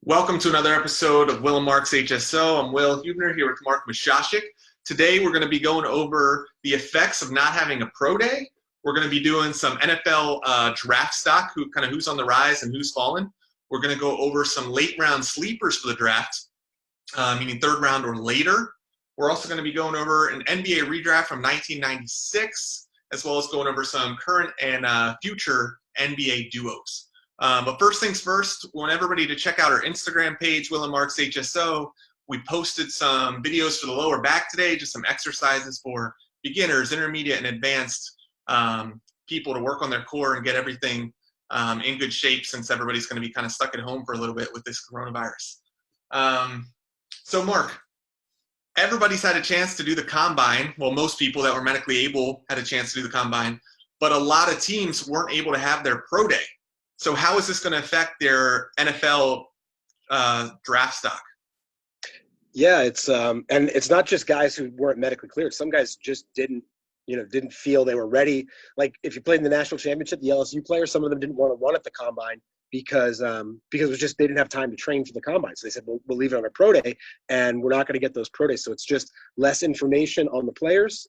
Welcome to another episode of Will and Mark's HSO. I'm Will Huebner here with Mark Mashashik. Today we're going to be going over the effects of not having a pro day. We're going to be doing some NFL draft stock, who's on the rise and who's fallen. We're going to go over some late round sleepers for the draft, meaning third round or later. We're also going to be going over an NBA redraft from 1996, as well as going over some current and future NBA duos. But first things first, we want everybody to check out our Instagram page, Will and Mark's HSO. We posted some videos for the lower back today, just some exercises for beginners, intermediate, and advanced people to work on their core and get everything in good shape, since everybody's going to be kind of stuck at home for a little bit with this coronavirus. So Mark, everybody's had a chance to do the combine. Well, most people that were medically able had a chance to do the combine, but a lot of teams weren't able to have their pro day. So how is this going to affect their NFL draft stock? Yeah, it's and it's not just guys who weren't medically cleared. Some guys just didn't feel they were ready. Like if you played in the national championship, the LSU players, some of them didn't want to run at the combine because it was just they didn't have time to train for the combine. So they said, we'll leave it on a pro day, and we're not going to get those pro days. So it's just less information on the players.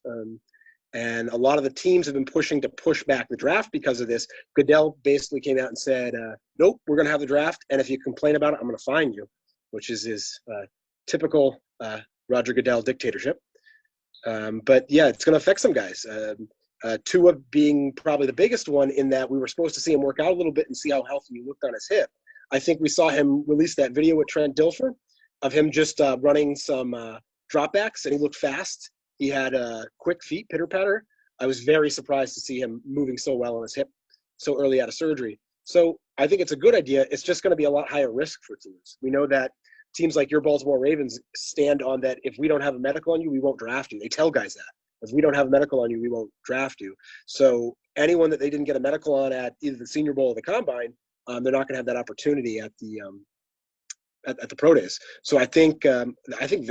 And a lot of the teams have been pushing to push back the draft because of this. Goodell basically came out and said, nope, we're going to have the draft. And if you complain about it, I'm going to fine you, which is his typical Roger Goodell dictatorship. But yeah, it's going to affect some guys. Tua being probably the biggest one, in that we were supposed to see him work out a little bit and see how healthy he looked on his hip. I think we saw him release that video with Trent Dilfer of him just running some dropbacks, and he looked fast. He had quick feet, pitter-patter. I was very surprised to see him moving so well on his hip so early out of surgery. So I think it's a good idea. It's just going to be a lot higher risk for teams. We know that teams like your Baltimore Ravens stand on that. If we don't have a medical on you, we won't draft you. They tell guys that. If we don't have a medical on you, we won't draft you. So anyone that they didn't get a medical on at either the Senior Bowl or the Combine, they're not going to have that opportunity at the pro days. So I think they're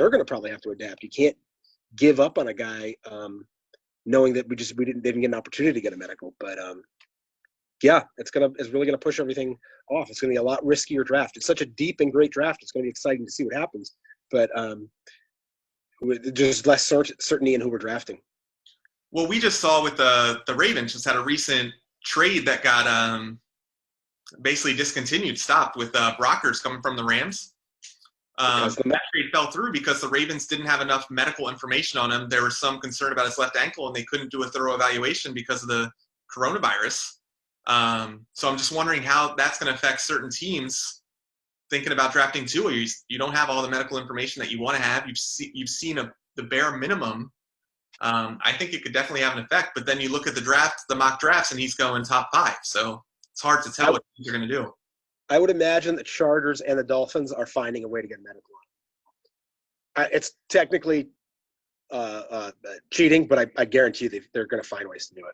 going to probably have to adapt. You can't give up on a guy knowing that they didn't get an opportunity to get a medical. But yeah, it's really gonna push everything off. It's gonna be a lot riskier draft. It's such a deep and great draft. It's gonna be exciting to see what happens. But with just less certainty in who we're drafting. Well, we just saw with the Ravens just had a recent trade that got basically stopped with Brockers coming from the Rams. That trade fell through because the Ravens didn't have enough medical information on him. There was some concern about his left ankle, and they couldn't do a thorough evaluation because of the coronavirus. So I'm just wondering how that's going to affect certain teams thinking about drafting Tua. You don't have all the medical information that you want to have. You've seen the bare minimum. I think it could definitely have an effect. But then you look at the mock drafts, and he's going top 5. So it's hard to tell what they're going to do. I would imagine the Chargers and the Dolphins are finding a way to get medical on. It's technically cheating, but I guarantee you they're going to find ways to do it.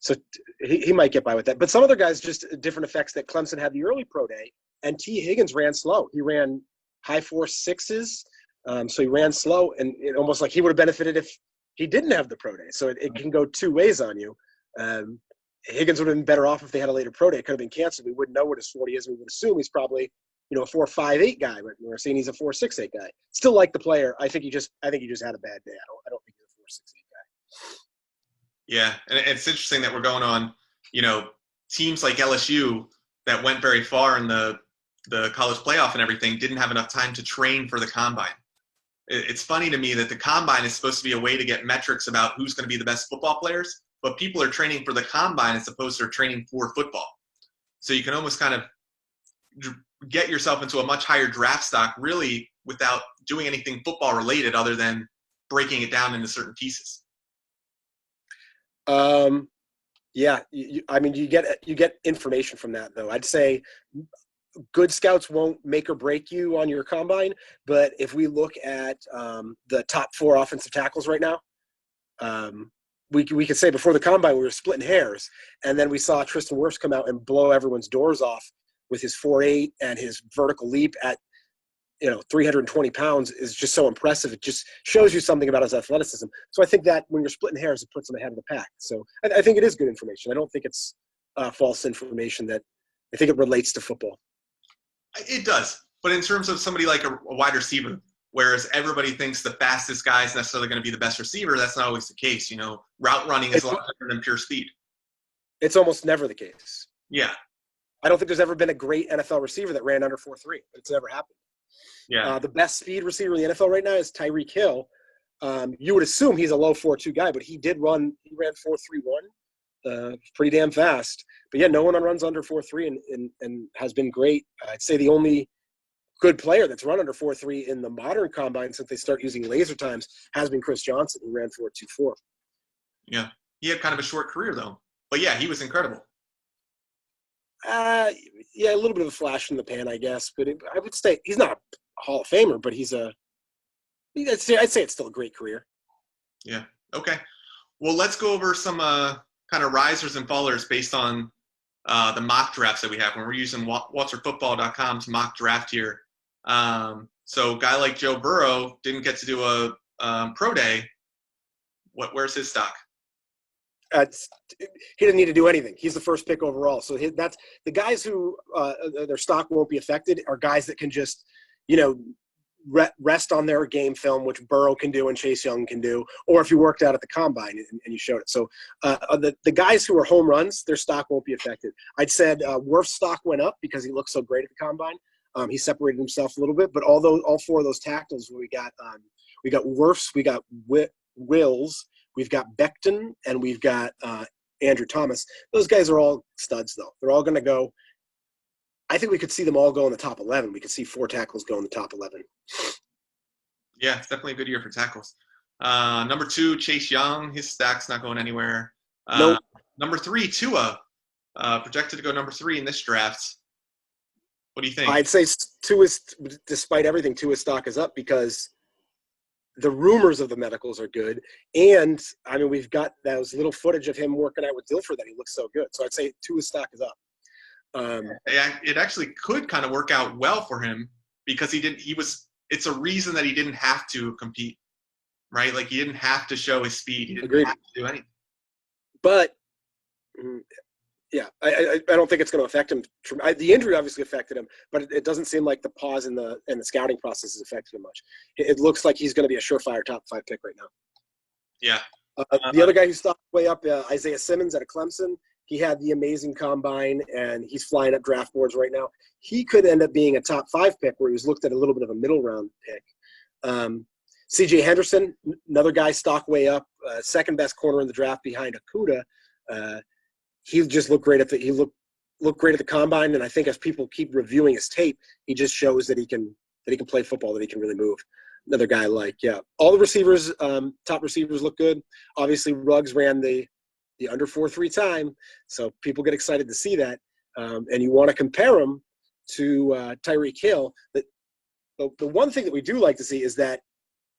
So he might get by with that. But some other guys, just different effects that Clemson had the early pro day, and T. Higgins ran slow. He ran high 4.6s, so he ran slow, and it almost like he would have benefited if he didn't have the pro day. So it can go two ways on you. Higgins would have been better off if they had a later pro day. It could have been canceled. We wouldn't know what his 40 is. We would assume he's probably, a 4.58 guy, but we're saying he's a 4.68 guy. Still like the player. I think he just had a bad day. I don't think he's a 4.68 guy. Yeah, and it's interesting that we're going on, teams like LSU that went very far in the college playoff and everything didn't have enough time to train for the combine. It's funny to me that the combine is supposed to be a way to get metrics about who's going to be the best football players, but people are training for the combine as opposed to training for football. So you can almost kind of get yourself into a much higher draft stock really without doing anything football related other than breaking it down into certain pieces. Yeah, you get information from that, though. I'd say good scouts won't make or break you on your combine, but if we look at the top 4 offensive tackles right now, we could say before the combine we were splitting hairs, and then we saw Tristan Wirfs come out and blow everyone's doors off with his 4.8 and his vertical leap at 320 pounds is just so impressive. It just shows you something about his athleticism. So I think that when you're splitting hairs, it puts him ahead of the pack. So I think it is good information. I don't think it's false information. That I think it relates to football. It does. But in terms of somebody like a wide receiver, whereas everybody thinks the fastest guy is necessarily going to be the best receiver, that's not always the case. You know, route running is a lot different than pure speed. It's almost never the case. Yeah. I don't think there's ever been a great NFL receiver that ran under 4.3. It's never happened. Yeah. The best speed receiver in the NFL right now is Tyreek Hill. You would assume he's a low 4.2 guy, but he ran 4.31, pretty damn fast. But yeah, no one runs under 4.3 and has been great. I'd say the only good player that's run under 4.3 in the modern combine since they start using laser times has been Chris Johnson, who ran 4.24. Yeah. He had kind of a short career though. But yeah, he was incredible. Yeah, a little bit of a flash in the pan, I guess. But I would say he's not a Hall of Famer, but I'd say it's still a great career. Yeah. Okay. Well, let's go over some kind of risers and fallers based on the mock drafts that we have. When we're using WalterFootball.com's mock draft here. So a guy like Joe Burrow didn't get to do a pro day. Where's his stock? He didn't need to do anything. He's the first pick overall. So that's the guys who their stock won't be affected are guys that can just, rest on their game film, which Burrow can do and Chase Young can do, or if you worked out at the combine and you showed it. So the guys who are home runs, their stock won't be affected. I'd said Wirf's stock went up because he looked so great at the combine. He separated himself a little bit, but all four of those tackles we got Wirfs, we got Wills, we've got Becton, and we've got Andrew Thomas. Those guys are all studs, though. They're all going to go. I think we could see them all go in the top 11. We could see 4 tackles go in the top 11. Yeah, it's definitely a good year for tackles. Number 2, Chase Young. His stack's not going anywhere. Nope. Number 3, Tua. Projected to go number 3 in this draft. What do you think? I'd say Tua's, despite everything, Tua's stock is up because the rumors of the medicals are good. And, I mean, we've got those little footage of him working out with Dilfer that he looks so good. So I'd say Tua's stock is up. It actually could kind of work out well for him because it's a reason that he didn't have to compete, right? Like he didn't have to show his speed. He didn't Agreed. have to do anything. But, yeah, I don't think it's going to affect him. The injury obviously affected him, but it doesn't seem like the pause in the scouting process has affected him much. It looks like he's going to be a surefire top 5 pick right now. Yeah. The other guy who stocked way up, Isaiah Simmons out of Clemson. He had the amazing combine, and he's flying up draft boards right now. He could end up being a top 5 pick where he was looked at a little bit of a middle round pick. C.J. Henderson, another guy stock way up, second best corner in the draft behind Okudah. He just looked great he looked great at the combine, and I think as people keep reviewing his tape, he just shows that he can play football, that he can really move. Another guy all the receivers, top receivers look good. Obviously, Ruggs ran the under 4.3 time, so people get excited to see that. And you want to compare him to Tyreek Hill. The one thing that we do like to see is that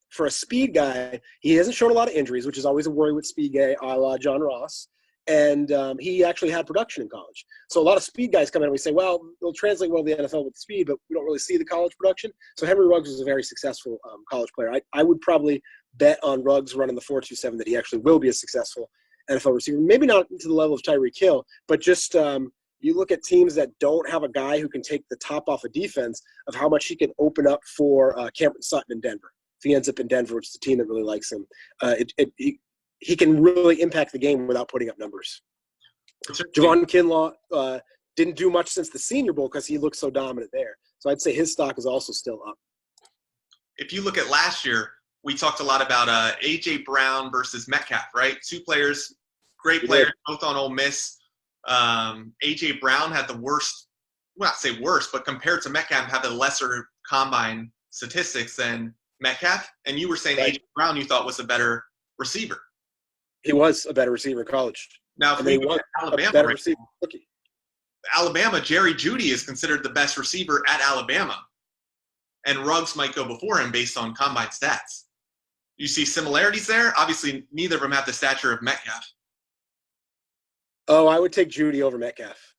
for a speed guy, he hasn't shown a lot of injuries, which is always a worry with speed guy, a la John Ross. And he actually had production in college. So a lot of speed guys come in and we say, well, they'll translate well to the NFL with speed, but we don't really see the college production. So Henry Ruggs was a very successful college player. I would probably bet on Ruggs running the 4.27 that he actually will be a successful NFL receiver. Maybe not to the level of Tyreek Hill, but just you look at teams that don't have a guy who can take the top off a defense of how much he can open up for Cameron Sutton in Denver. If he ends up in Denver, which is the team that really likes him, he can really impact the game without putting up numbers. Javon Kinlaw didn't do much since the Senior Bowl because he looked so dominant there. So I'd say his stock is also still up. If you look at last year, we talked a lot about A.J. Brown versus Metcalf, right? 2 players, great players, both on Ole Miss. A.J. Brown had the worst, well, not say worst, but compared to Metcalf, had the lesser combine statistics than Metcalf. And you were saying A.J. Brown you thought was a better receiver. He was a better receiver in college. Now, if we look at Alabama, Alabama, Jerry Jeudy is considered the best receiver at Alabama. And Ruggs might go before him based on combine stats. You see similarities there? Obviously, neither of them have the stature of Metcalf. Oh, I would take Jeudy over Metcalf.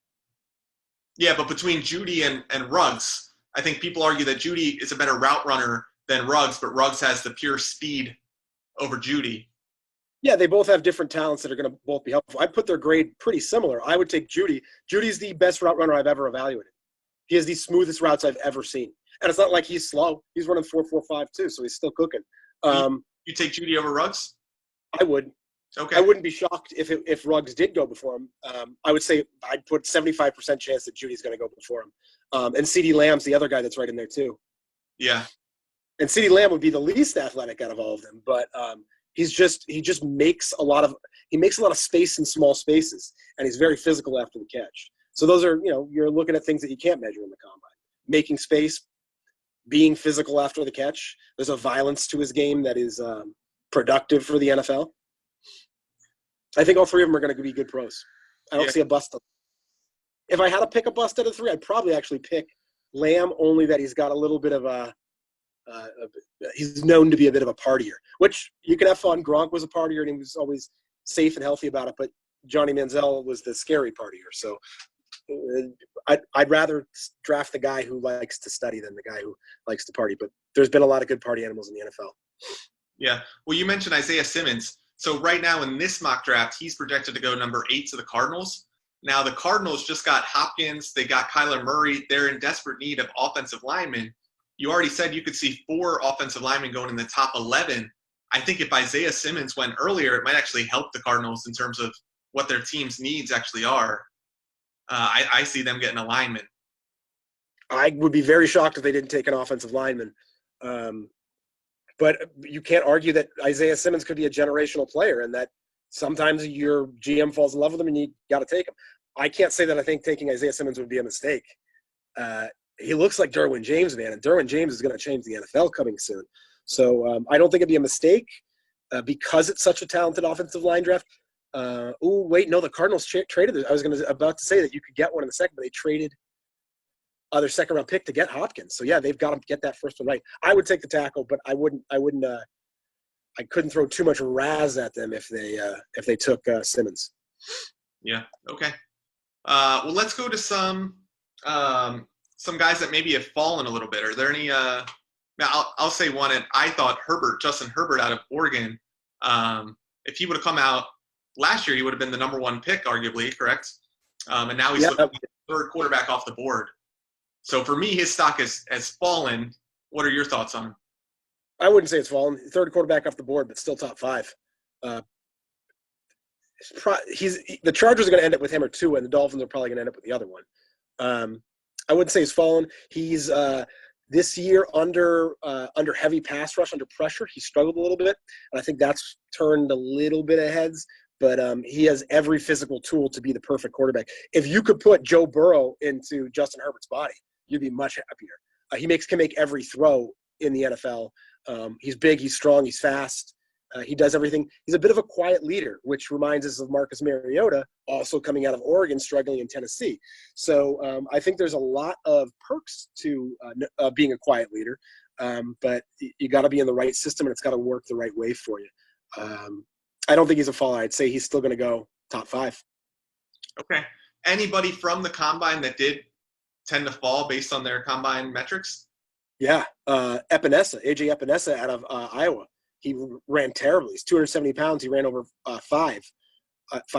Yeah, but between Jeudy and Ruggs, I think people argue that Jeudy is a better route runner than Ruggs, but Ruggs has the pure speed over Jeudy. Yeah, they both have different talents that are going to both be helpful. I'd put their grade pretty similar. I would take Jeudy. Jeudy's the best route runner I've ever evaluated. He has the smoothest routes I've ever seen. And it's not like he's slow. He's running 4.45 too, so he's still cooking. You take Judy over Ruggs? I would. Okay. I wouldn't be shocked if Ruggs did go before him. I would say I'd put 75% chance that Judy's going to go before him. And CeeDee Lamb's the other guy that's right in there too. Yeah. And CeeDee Lamb would be the least athletic out of all of them, but he just makes a lot of space in small spaces, and he's very physical after the catch. So those are, you're looking at things that you can't measure in the combine. Making space, being physical after the catch. There's a violence to his game that is productive for the NFL. I think all three of them are going to be good pros. I don't see a bust. If I had to pick a bust out of three, I'd probably actually pick Lamb, only that he's got a little bit of he's known to be a bit of a partier, which you can have fun. Gronk was a partier, and he was always safe and healthy about it, but Johnny Manziel was the scary partier. So I'd rather draft the guy who likes to study than the guy who likes to party. But there's been a lot of good party animals in the NFL. Yeah. Well, you mentioned Isaiah Simmons. So right now in this mock draft, he's projected to go number 8 to the Cardinals. Now the Cardinals just got Hopkins. They got Kyler Murray. They're in desperate need of offensive linemen. You already said you could see 4 offensive linemen going in the top 11. I think if Isaiah Simmons went earlier, it might actually help the Cardinals in terms of what their team's needs actually are. I see them getting a lineman. I would be very shocked if they didn't take an offensive lineman. But you can't argue that Isaiah Simmons could be a generational player, and that sometimes your GM falls in love with him and you got to take him. I can't say that I think taking Isaiah Simmons would be a mistake. He looks like Derwin James, man, and Derwin James is going to change the NFL coming soon. So I don't think it'd be a mistake because it's such a talented offensive line draft. The Cardinals traded. I was about to say that you could get one in the second, but they traded other second round pick to get Hopkins. So yeah, they've got to get that first one right. I would take the tackle, but I couldn't throw too much razz at them if they took Simmons. Yeah. Okay. Well, let's go to some guys that maybe have fallen a little bit. Are there any? Now I'll say one. And I thought Justin Herbert out of Oregon. If he would have come out last year, he would have been the number 1 pick, arguably, correct? And now he's the 3rd quarterback off the board. So for me, his stock has fallen. What are your thoughts on him? I wouldn't say it's fallen. 3rd quarterback off the board, but still top 5. The Chargers are going to end up with him or 2, and the Dolphins are probably going to end up with the other one. I wouldn't say he's fallen. He's this year under heavy pass rush, under pressure. He struggled a little bit, and I think that's turned a little bit of heads. But he has every physical tool to be the perfect quarterback. If you could put Joe Burrow into Justin Herbert's body, you'd be much happier. He can make every throw in the NFL. He's big, he's strong, he's fast. He does everything. He's a bit of a quiet leader, which reminds us of Marcus Mariota, also coming out of Oregon, struggling in Tennessee. So I think there's a lot of perks to being a quiet leader, but you got to be in the right system, and it's got to work the right way for you. I don't think he's a faller. I'd say he's still going to go top 5. Okay. Anybody from the combine that did tend to fall based on their combine metrics? Yeah. AJ Epinesa out of Iowa. He ran terribly. He's 270 pounds. He ran over 5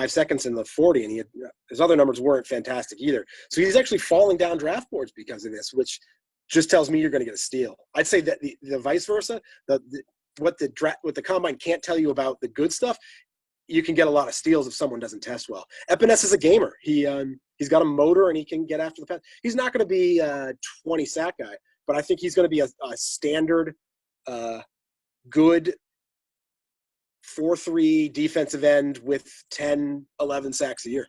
seconds in the 40, and his other numbers weren't fantastic either. So he's actually falling down draft boards because of this, which just tells me you're going to get a steal. I'd say that the vice versa, what the combine can't tell you about the good stuff, you can get a lot of steals if someone doesn't test well. Epinesa is a gamer. He's got a motor, and he can get after the pass. He's not going to be a 20 sack guy, but I think he's going to be a standard, good 4-3 defensive end with 10, 11 sacks a year.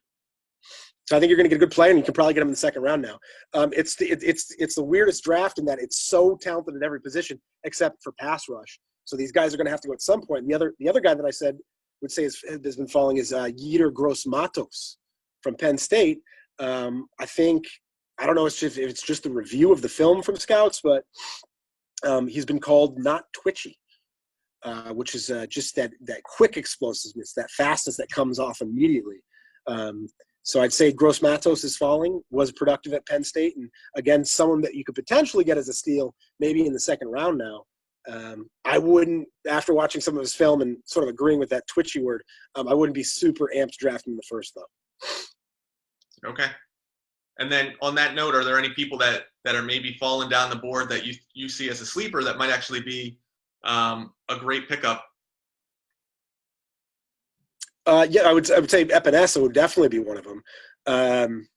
So I think you're going to get a good player, and you can probably get him in the second round now. It's the weirdest draft in that it's so talented at every position except for pass rush. So these guys are going to have to go at some point. And the other guy that I would say has been falling is Yetur Gross-Matos from Penn State. I don't know if it's just the review of the film from scouts, but he's been called not twitchy, which is just that quick explosiveness, that fastness that comes off immediately. So I'd say Gross-Matos is falling, was productive at Penn State, and again, someone that you could potentially get as a steal maybe in the second round now. I wouldn't, after watching some of his film and sort of agreeing with that twitchy word, I wouldn't be super amped drafting the first, though. Okay. And then on that note, are there any people that that are maybe falling down the board that you see as a sleeper that might actually be a great pickup? Yeah, I would say Epinesa would definitely be one of them.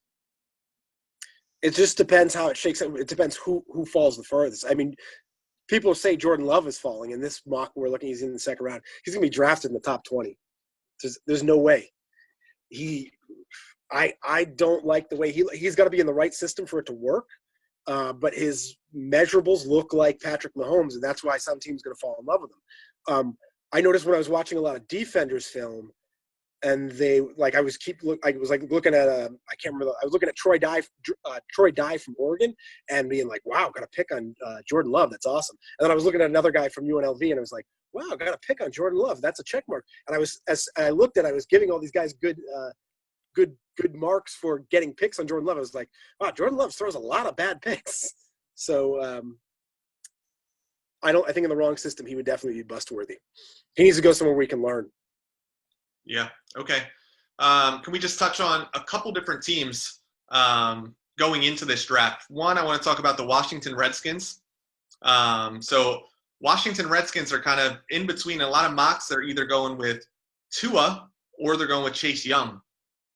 It just depends how it shakes out. It depends who falls the furthest. I mean, people say Jordan Love is falling. In this mock we're looking, he's in the second round. He's going to be drafted in the top 20. There's no way. I don't like the way he's got to be in the right system for it to work. But his measurables look like Patrick Mahomes, and that's why some team's going to fall in love with him. I noticed when I was watching a lot of Defenders film, and I was looking at I can't remember. I was looking at Troy Dye from Oregon, and being like, wow, got to pick on Jordan Love. That's awesome. And then I was looking at another guy from UNLV, and I was like, wow, got to pick on Jordan Love. That's a check mark. And I was giving all these guys good marks for getting picks on Jordan Love. I was like, wow, Jordan Love throws a lot of bad picks. So I think in the wrong system he would definitely be bust worthy. He needs to go somewhere where we can learn. Yeah. Okay. Can we just touch on a couple different teams going into this draft? One, I want to talk about the Washington Redskins. So Washington Redskins are kind of in between a lot of mocks. They're either going with Tua or they're going with Chase Young.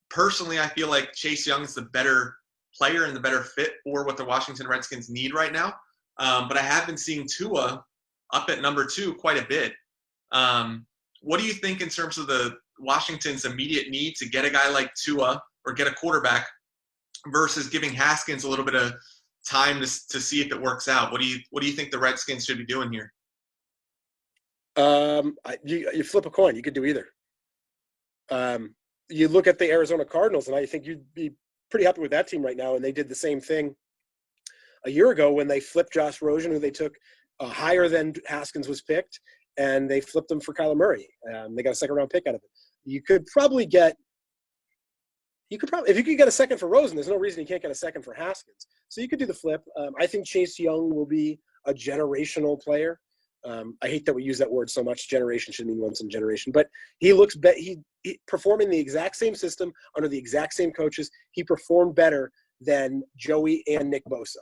Personally, I feel like Chase Young is the better player and the better fit for what the Washington Redskins need right now. But I have been seeing Tua up at number 2 quite a bit. What do you think in terms of the Washington's immediate need to get a guy like Tua or get a quarterback versus giving Haskins a little bit of time to see if it works out? What do you think the Redskins should be doing here? You flip a coin. You could do either. You look at the Arizona Cardinals, and I think you'd be pretty happy with that team right now. And they did the same thing a year ago when they flipped Josh Rosen, who they took higher than Haskins was picked, and they flipped him for Kyler Murray. They got a second-round pick out of it. If you could get a second for Rosen, there's no reason you can't get a second for Haskins. So you could do the flip. I think Chase Young will be a generational player. I hate that we use that word so much. Generation should mean once in a generation. But he looks he performing the exact same system under the exact same coaches. He performed better than Joey and Nick Bosa,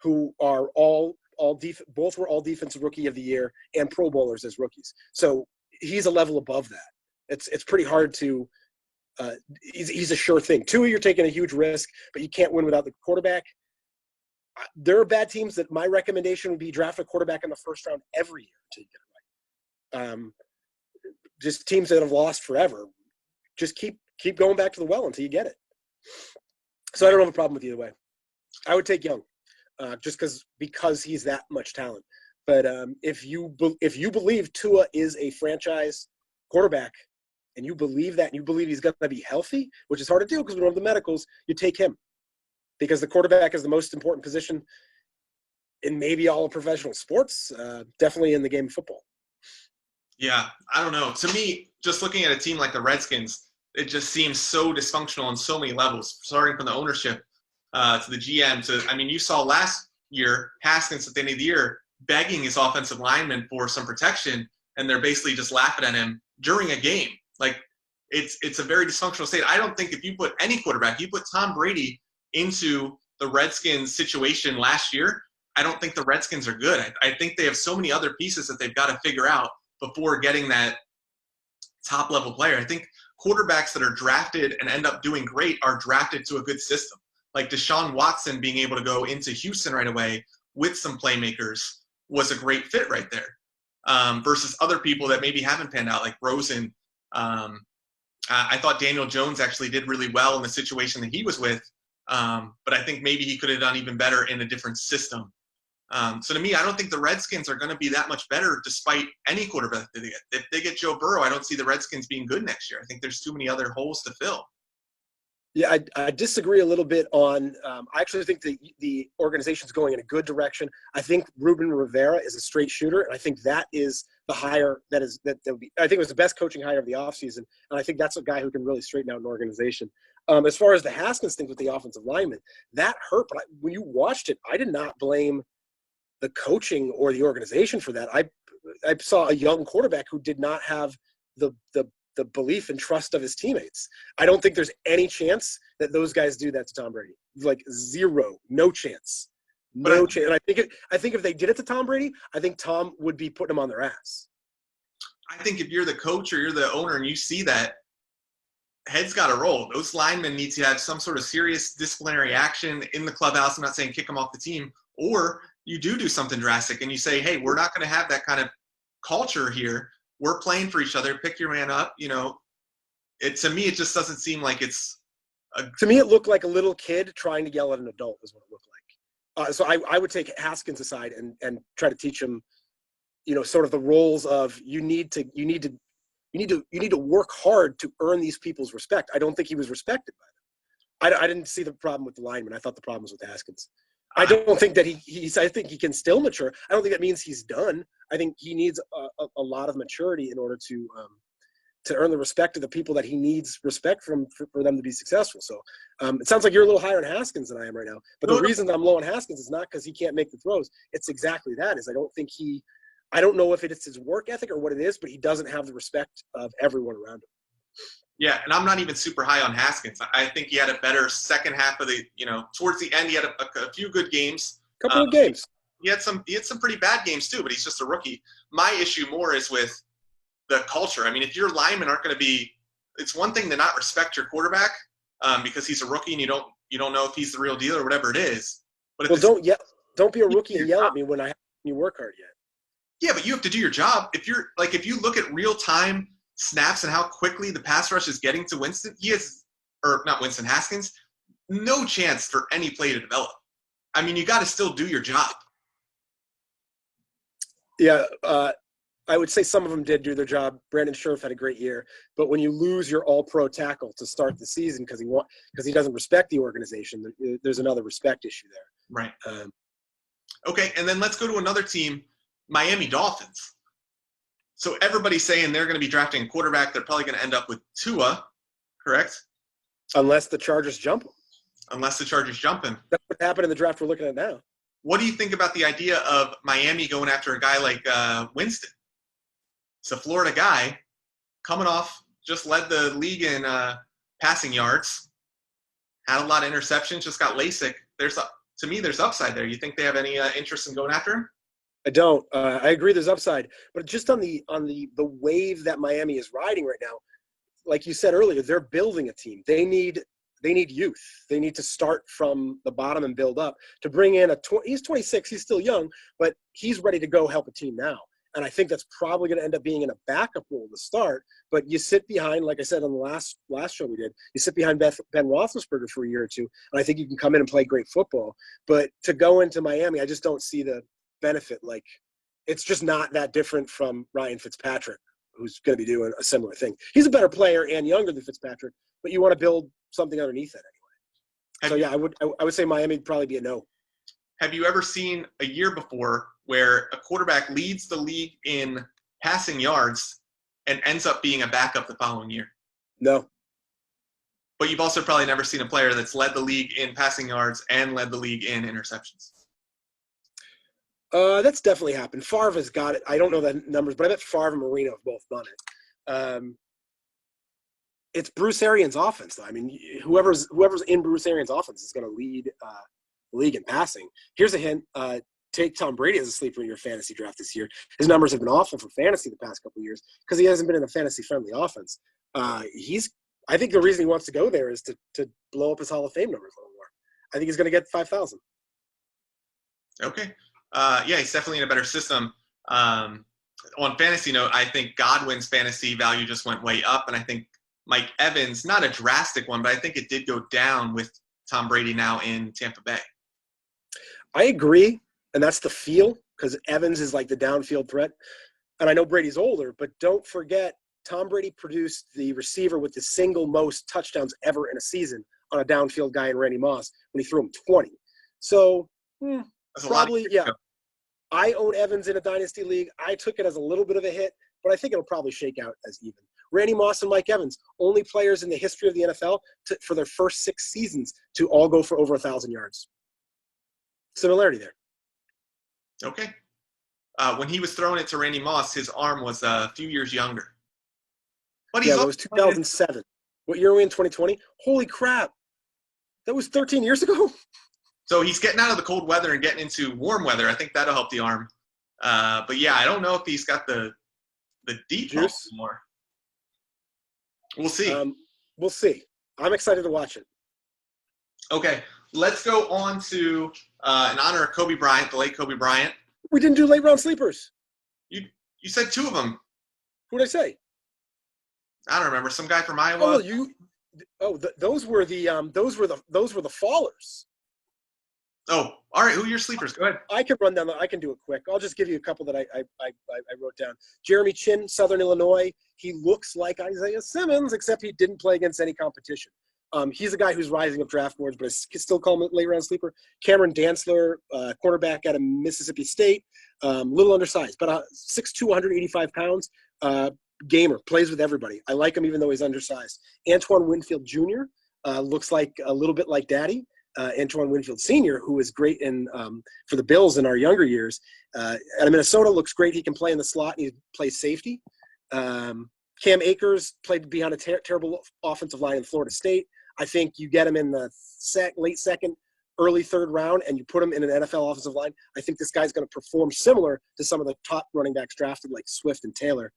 who are both were all defensive rookie of the year and Pro Bowlers as rookies. So he's a level above that. It's pretty hard to he's a sure thing. Tua, you're taking a huge risk, but you can't win without the quarterback. There are bad teams that my recommendation would be draft a quarterback in the first round every year until you get it right. Just teams that have lost forever. Just keep going back to the well until you get it. So I don't have a problem with either way. I would take Young, just because he's that much talent. But if you believe Tua is a franchise quarterback, and you believe that, and you believe he's going to be healthy, which is hard to do because we don't have the medicals, you take him. Because the quarterback is the most important position in maybe all of professional sports, definitely in the game of football. Yeah, I don't know. To me, just looking at a team like the Redskins, it just seems so dysfunctional on so many levels, starting from the ownership to the GM. You saw last year Haskins at the end of the year begging his offensive lineman for some protection, and they're basically just laughing at him during a game. Like, it's a very dysfunctional state. I don't think if you put any quarterback, you put Tom Brady into the Redskins situation last year, I don't think the Redskins are good. I think they have so many other pieces that they've got to figure out before getting that top-level player. I think quarterbacks that are drafted and end up doing great are drafted to a good system. Like Deshaun Watson being able to go into Houston right away with some playmakers was a great fit right there, versus other people that maybe haven't panned out, like Rosen. I thought Daniel Jones actually did really well in the situation that he was with. But I think maybe he could have done even better in a different system. So to me, I don't think the Redskins are going to be that much better despite any quarterback that they get. If they get Joe Burrow, I don't see the Redskins being good next year. I think there's too many other holes to fill. Yeah, I disagree a little bit on I actually think the organization's going in a good direction. I think Ruben Rivera is a straight shooter, and I think that is the hire that would be. I think it was the best coaching hire of the offseason, and I think that's a guy who can really straighten out an organization. As far as the Haskins thing with the offensive lineman, that hurt. But when you watched it, I did not blame the coaching or the organization for that. I saw a young quarterback who did not have the belief and trust of his teammates. I don't think there's any chance that those guys do that to Tom Brady. Like zero, no chance. No chance. And I think if they did it to Tom Brady, I think Tom would be putting him on their ass. I think if you're the coach or you're the owner and you see that, heads got to roll. Those linemen need to have some sort of serious disciplinary action in the clubhouse. I'm not saying kick them off the team, or you do something drastic and you say, hey, we're not going to have that kind of culture here. We're playing for each other. Pick your man up. You know, to me, it just doesn't seem like it's to me, it looked like a little kid trying to yell at an adult is what it looked like. So I would take Haskins aside and try to teach him, you know, sort of the roles of you need to work hard to earn these people's respect. I don't think he was respected by them. I didn't see the problem with the lineman. I thought the problem was with Haskins. I don't think that I think he can still mature. I don't think that means he's done. I think he needs a lot of maturity in order to earn the respect of the people that he needs respect from for them to be successful. So it sounds like you're a little higher on Haskins than I am right now. But the reason I'm low on Haskins is not because he can't make the throws. It's exactly that. I don't know if it's his work ethic or what it is, but he doesn't have the respect of everyone around him. Yeah, and I'm not even super high on Haskins. I think he had a better second half of the, you know, towards the end he had a few good games. Couple of games. He had some pretty bad games too, but he's just a rookie. My issue more is with the culture. I mean, if your linemen aren't going to be, it's one thing to not respect your quarterback because he's a rookie and you don't know if he's the real deal or whatever it is. But don't be a rookie and yell at me when you work hard yet. Yeah, but you have to do your job. If you look at real time snaps and how quickly the pass rush is getting to Winston, Haskins, no chance for any play to develop. I mean, you got to still do your job. Yeah, I would say some of them did do their job. Brandon Scherf had a great year, but when you lose your all-pro tackle to start the season because he doesn't respect the organization, there's another respect issue there. Right. Okay, and then let's go to another team, Miami Dolphins. So everybody's saying they're going to be drafting a quarterback. They're probably going to end up with Tua, correct? Unless the Chargers jump him. Unless the Chargers jump him. That's what happened in the draft we're looking at now. What do you think about the idea of Miami going after a guy like Winston? It's a Florida guy coming off, just led the league in passing yards, had a lot of interceptions, just got LASIK. To me, there's upside there. You think they have any interest in going after him? I don't. I agree there's upside. But just on the wave that Miami is riding right now, like you said earlier, they're building a team. They need youth. They need to start from the bottom and build up. To bring in he's 26, he's still young, but he's ready to go help a team now. And I think that's probably going to end up being in a backup role to start. But you sit behind, like I said on the last show we did, you sit behind Ben Roethlisberger for a year or two, and I think you can come in and play great football. But to go into Miami, I just don't see the benefit. Like, it's just not that different from Ryan Fitzpatrick, who's going to be doing a similar thing. He's a better player and younger than Fitzpatrick, but you want to build something underneath that anyway. I would say Miami would probably be a no. Have you ever seen a year before where a quarterback leads the league in passing yards and ends up being a backup the following year? No. But you've also probably never seen a player that's led the league in passing yards and led the league in interceptions. That's definitely happened. Favre has got it. I don't know the numbers, but I bet Favre and Marino have both done it. It's Bruce Arians' offense, though. I mean, whoever's in Bruce Arians' offense is going to lead the league in passing. Here's a hint. Take Tom Brady as a sleeper in your fantasy draft this year. His numbers have been awful for fantasy the past couple of years because he hasn't been in a fantasy-friendly offense. I think the reason he wants to go there is to blow up his Hall of Fame numbers a little more. I think he's going to get 5,000. Okay. Yeah, he's definitely in a better system. On fantasy note, I think Godwin's fantasy value just went way up, and I think Mike Evans, not a drastic one, but I think it did go down with Tom Brady now in Tampa Bay. I agree, and that's the feel, because Evans is like the downfield threat. And I know Brady's older, but don't forget Tom Brady produced the receiver with the single most touchdowns ever in a season on a downfield guy in Randy Moss when he threw him 20. So probably, yeah. I own Evans in a dynasty league. I took it as a little bit of a hit, but I think it'll probably shake out as even. Randy Moss and Mike Evans, only players in the history of the NFL for their first 6 seasons to all go for over 1,000 yards. Similarity there. Okay. When he was throwing it to Randy Moss, his arm was a few years younger. But yeah, that was 2007. What year are we in, 2020? Holy crap. That was 13 years ago? So he's getting out of the cold weather and getting into warm weather. I think that'll help the arm. But yeah, I don't know if he's got the deep pump Juice anymore. We'll see. We'll see. I'm excited to watch it. Okay, let's go on to in honor of Kobe Bryant, the late Kobe Bryant. We didn't do late round sleepers. You said two of them. Who did I say? I don't remember. Some guy from Iowa. Those were the fallers. Oh, all right. Who are your sleepers? Go ahead. I can run down. I can do it quick. I'll just give you a couple that I wrote down. Jeremy Chin, Southern Illinois. He looks like Isaiah Simmons, except he didn't play against any competition. He's a guy who's rising up draft boards, but I still call him a late round sleeper. Cameron Dantzler, cornerback out of Mississippi State, little undersized, but 6'2", 185 pounds. Gamer, plays with everybody. I like him even though he's undersized. Antoine Winfield Jr. Looks like a little bit like Daddy. Antoine Winfield Sr., who is great for the Bills in our younger years. Out of Minnesota, looks great. He can play in the slot and he plays safety. Cam Akers played behind a terrible offensive line in Florida State. I think you get him in the late second, early third round, and you put him in an NFL offensive line. I think this guy's going to perform similar to some of the top running backs drafted like Swift and Taylor.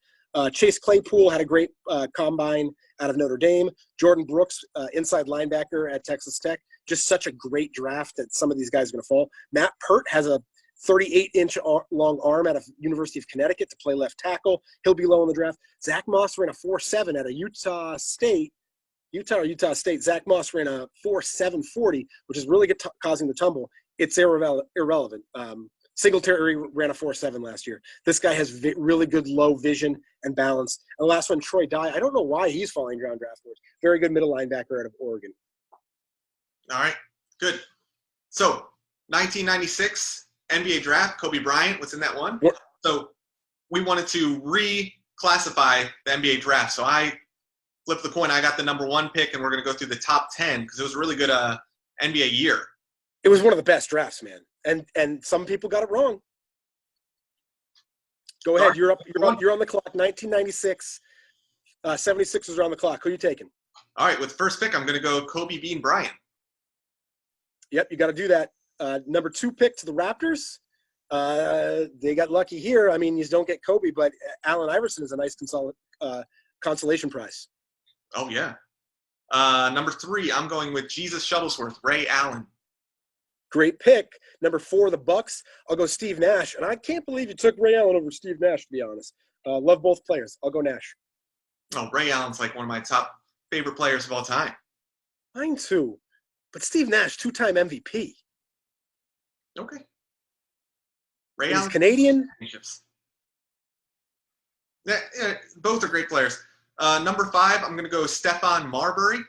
Chase Claypool had a great combine out of Notre Dame. Jordan Brooks, inside linebacker at Texas Tech. Just such a great draft that some of these guys are going to fall. Matt Pert has a 38-inch long arm out of University of Connecticut to play left tackle. He'll be low in the draft. Zach Moss ran a 4.7 at a Utah State. Zach Moss ran a 4.7 40, which is really causing the tumble. It's irrelevant. Singletary ran a 4.7 last year. This guy has really good low vision and balance. And the last one, Troy Dye. I don't know why he's falling down draft boards. Very good middle linebacker out of Oregon. All right, good. So 1996 NBA draft, Kobe Bryant was in that one. Yep. So we wanted to reclassify the NBA draft. So I flipped the coin. I got the number 1 pick, and we're going to go through the top 10 because it was a really good NBA year. It was one of the best drafts, man. And some people got it wrong. Go ahead. You're on the clock. 1996. 76ers are on the clock. Who are you taking? All right. With first pick, I'm going to go Kobe Bean Bryant. Yep, you got to do that. Number 2 pick to the Raptors. They got lucky here. I mean, you don't get Kobe, but Allen Iverson is a nice consolation prize. Oh, yeah. Number 3, I'm going with Jesus Shuttlesworth, Ray Allen. Great pick. Number 4, the Bucks. I'll go Steve Nash. And I can't believe you took Ray Allen over Steve Nash, to be honest. Love both players. I'll go Nash. Oh, Ray Allen's like one of my top favorite players of all time. Mine too. But Steve Nash, 2-time MVP. Okay. Ray He's Allen. Canadian. Yeah, both are great players. Number 5, I'm going to go Stephon Marbury,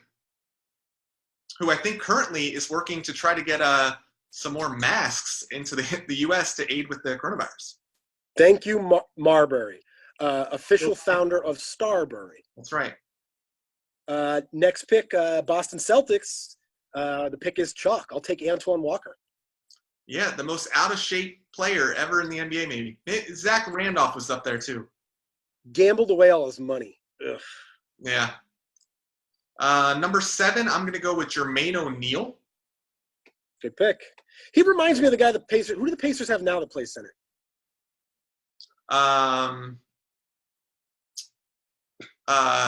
who I think currently is working to try to get some more masks into the U.S. to aid with the coronavirus. Thank you, Marbury, official founder of Starbury. That's right. Next pick, Boston Celtics. The pick is chalk. I'll take Antoine Walker. Yeah, the most out-of-shape player ever in the NBA, maybe. Zach Randolph was up there, too. Gambled away all his money. Ugh. Yeah. Number 7, I'm going to go with Jermaine O'Neal. Good pick. He reminds me of the guy the Pacers. Who do the Pacers have now that plays center?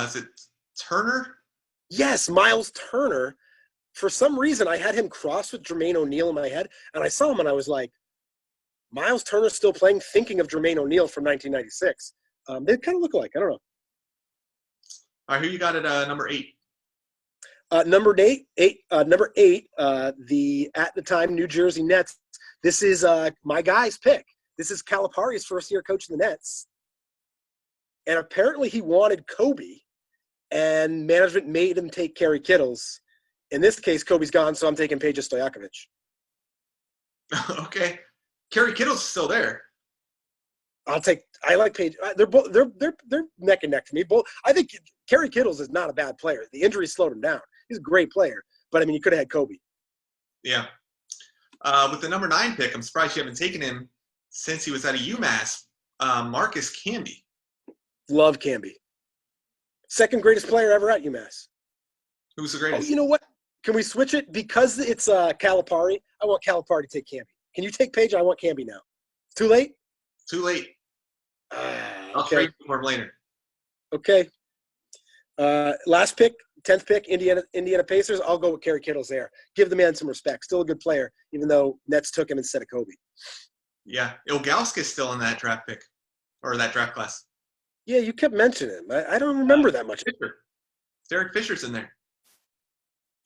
Is it Turner? Yes, Miles Turner. For some reason, I had him crossed with Jermaine O'Neal in my head, and I saw him and I was like, Miles Turner's still playing, thinking of Jermaine O'Neal from 1996. They kind of look alike. I don't know. All right, who you got at number 8? Number eight, the at the time New Jersey Nets. This is my guy's pick. This is Calipari's first year coaching the Nets, and apparently he wanted Kobe, and management made him take Kerry Kittles. In this case, Kobe's gone, so I'm taking Peja Stojakovic. Okay, Kerry Kittle's still there. I like Page. They're neck and neck to me. Both. I think Kerry Kittles is not a bad player. The injury slowed him down. He's a great player, but I mean, you could have had Kobe. Yeah. With the number 9 pick, I'm surprised you haven't taken him since he was at a UMass. Marcus Camby. Love Camby. Second greatest player ever at UMass. Who's the greatest? Oh, you know what? Can we switch it? Because it's Calipari, I want Calipari to take Camby. Can you take Page? I want Camby now. It's too late? Too late. I'll Okay. trade for him later. Okay. Last pick, 10th pick, Indiana Pacers. I'll go with Kerry Kittles there. Give the man some respect. Still a good player, even though Nets took him instead of Kobe. Yeah. Ilgauskas still in that draft pick or that draft class. Yeah, you kept mentioning him. I don't remember that much. Fisher. Derek Fisher's in there.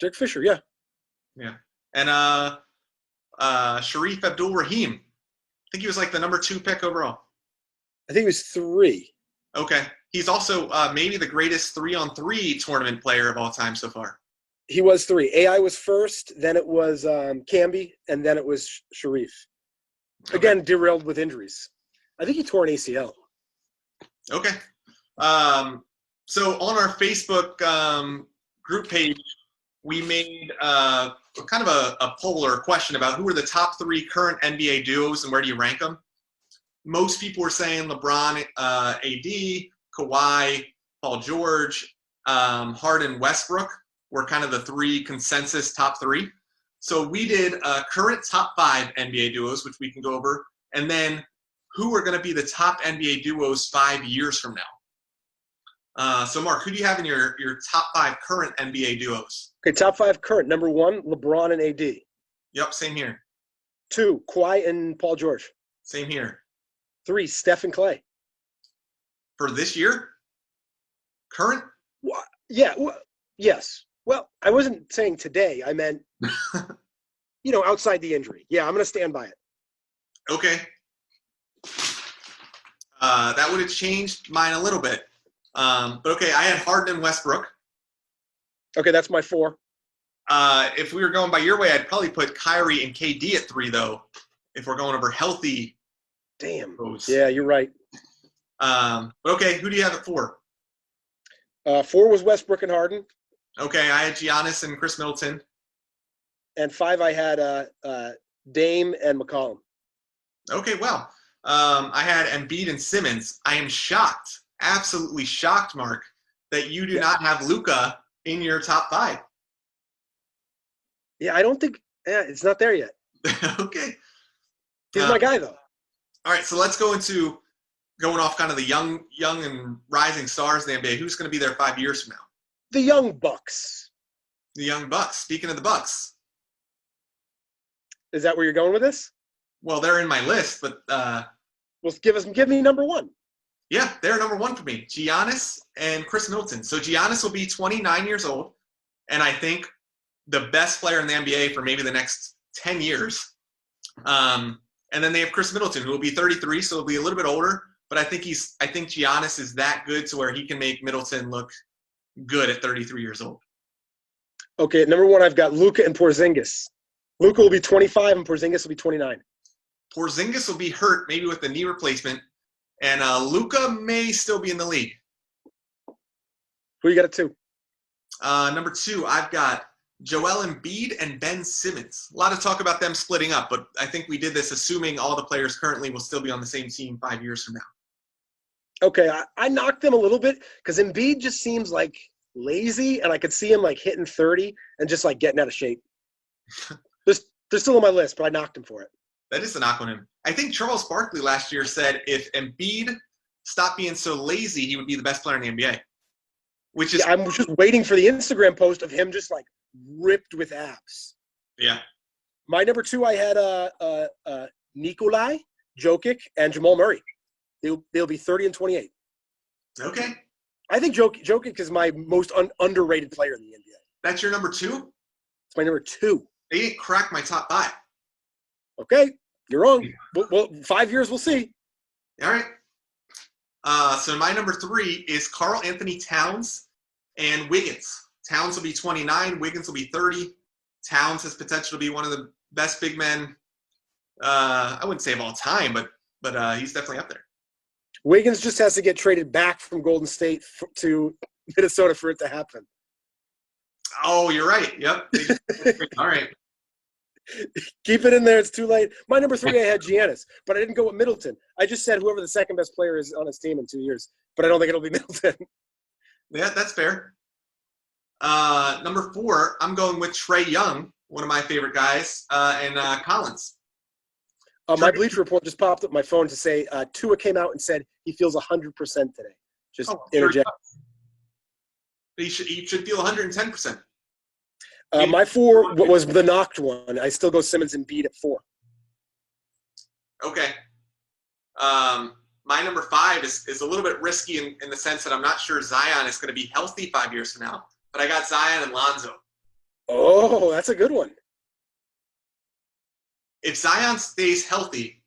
Derek Fisher, yeah. Yeah. And Sharif Abdul-Rahim. I think he was like the number 2 pick overall. I think it was 3. Okay. He's also maybe the greatest 3-on-3 tournament player of all time so far. He was 3. AI was first, then it was Camby, and then it was Sharif. Again, derailed with injuries. I think he tore an ACL. Okay. So on our Facebook group page, we made kind of a poll or a question about who are the top 3 current NBA duos and where do you rank them. Most people were saying LeBron, AD, Kawhi, Paul George, Harden, Westbrook were kind of the 3 consensus top 3. So we did current top 5 NBA duos, which we can go over, and then who are going to be the top NBA duos 5 years from now. So Mark, who do you have in your top 5 current NBA duos? Okay, top 5 current. Number 1, LeBron and AD. Yep, same here. 2, Kawhi and Paul George. Same here. 3, Steph and Clay. For this year? Current? Yeah, yes. Well, I wasn't saying today. I meant, outside the injury. Yeah, I'm going to stand by it. Okay. That would have changed mine a little bit. But okay, I had Harden and Westbrook. Okay, that's my 4. If we were going by your way, I'd probably put Kyrie and KD at 3, though, if we're going over healthy. Damn. Duos. Yeah, you're right. But okay, who do you have at 4? 4 was Westbrook and Harden. Okay, I had Giannis and Chris Middleton. And 5, I had Dame and McCollum. Okay, well, I had Embiid and Simmons. I am shocked, absolutely shocked, Mark, that you do not have Luka in your top 5. Yeah, I don't think it's not there yet. Okay. He's my guy, though. All right, so let's go into going off kind of the young and rising stars in the NBA. Who's going to be there 5 years from now? The Young Bucks. The Young Bucks. Speaking of the Bucks. Is that where you're going with this? Well, they're in my list, but Well, give me number 1. yeah, they're number 1 for me. Giannis and Chris Middleton. So Giannis will be 29 years old, and I think the best player in the NBA for maybe the next 10 years. And then they have Chris Middleton, who will be 33, so he'll be a little bit older. But I think Giannis is that good to where he can make Middleton look good at 33 years old. Okay, at number 1, I've got Luka and Porzingis. Luka will be 25 and Porzingis will be 29. Porzingis will be hurt, maybe with the knee replacement, and Luka may still be in the league. Who you got at 2? Number 2, I've got Joel Embiid and Ben Simmons. A lot of talk about them splitting up, but I think we did this assuming all the players currently will still be on the same team 5 years from now. Okay, I knocked them a little bit because Embiid just seems like lazy, and I could see him like hitting 30 and just like getting out of shape. They're still on my list, but I knocked him for it. That is a knock on him. I think Charles Barkley last year said if Embiid stopped being so lazy, he would be the best player in the NBA. Which is I'm just waiting for the Instagram post of him just like ripped with abs. Yeah. My number 2, I had Nikolai, Jokic, and Jamal Murray. They'll be 30 and 28. Okay. I think Jokic is my most underrated player in the NBA. That's your number 2? It's my number 2. They didn't crack my top 5. Okay, you're wrong. Well, 5 years, we'll see. All right. So my number 3 is Karl Anthony Towns and Wiggins. Towns will be 29. Wiggins will be 30. Towns has potential to be one of the best big men. I wouldn't say of all time, but he's definitely up there. Wiggins just has to get traded back from Golden State to Minnesota for it to happen. Oh, you're right. Yep. All right. Keep it in there. It's too late. My number 3, I had Giannis, but I didn't go with Middleton. I just said whoever the second best player is on his team in 2 years, but I don't think it'll be Middleton. Yeah, that's fair. Number 4, I'm going with Trae Young, one of my favorite guys, and Collins. My Bleacher Report just popped up my phone to say Tua came out and said he feels 100% today. Just interject. He should feel 110%. My 4 was the knocked one. I still go Simmons and Embiid at 4. Okay. My number 5 is a little bit risky in the sense that I'm not sure Zion is going to be healthy 5 years from now. But I got Zion and Lonzo. Oh, that's a good one. If Zion stays healthy,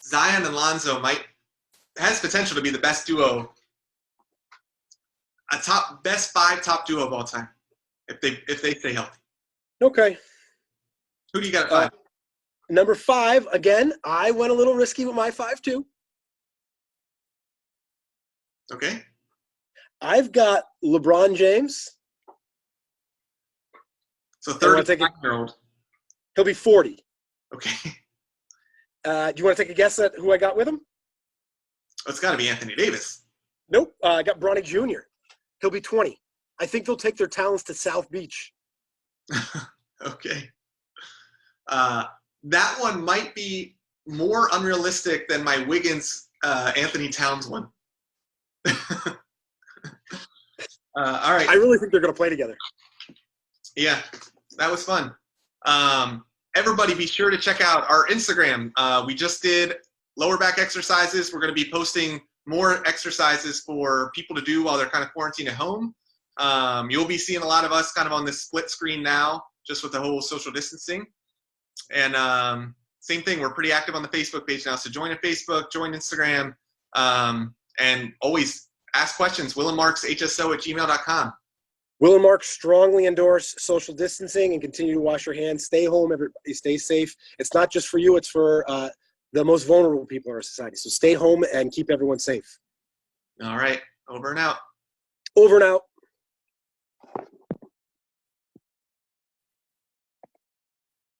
Zion and Lonzo has potential to be the best duo, best 5 top duo of all time, if they stay healthy. Okay. Who do you got at 5? Number 5, again, I went a little risky with my 5 too. Okay. I've got LeBron James. So 39-year-old. He'll be 40. Okay. Do you want to take a guess at who I got with him? It's got to be Anthony Davis. Nope. I got Bronny Jr. He'll be 20. I think they'll take their talents to South Beach. Okay. That one might be more unrealistic than my Wiggins Anthony Towns one. All right. I really think they're going to play together. Yeah, that was fun. Everybody be sure to check out our Instagram. We just did lower back exercises. We're going to be posting more exercises for people to do while they're kind of quarantined at home. You'll be seeing a lot of us kind of on this split screen now, just with the whole social distancing. And same thing, we're pretty active on the Facebook page now. So join a Facebook, join Instagram, and always ask questions. willandmarkshso@gmail.com. Will and Mark strongly endorse social distancing and continue to wash your hands. Stay home, everybody. Stay safe. It's not just for you. It's for the most vulnerable people in our society. So stay home and keep everyone safe. All right. Over and out. Over and out.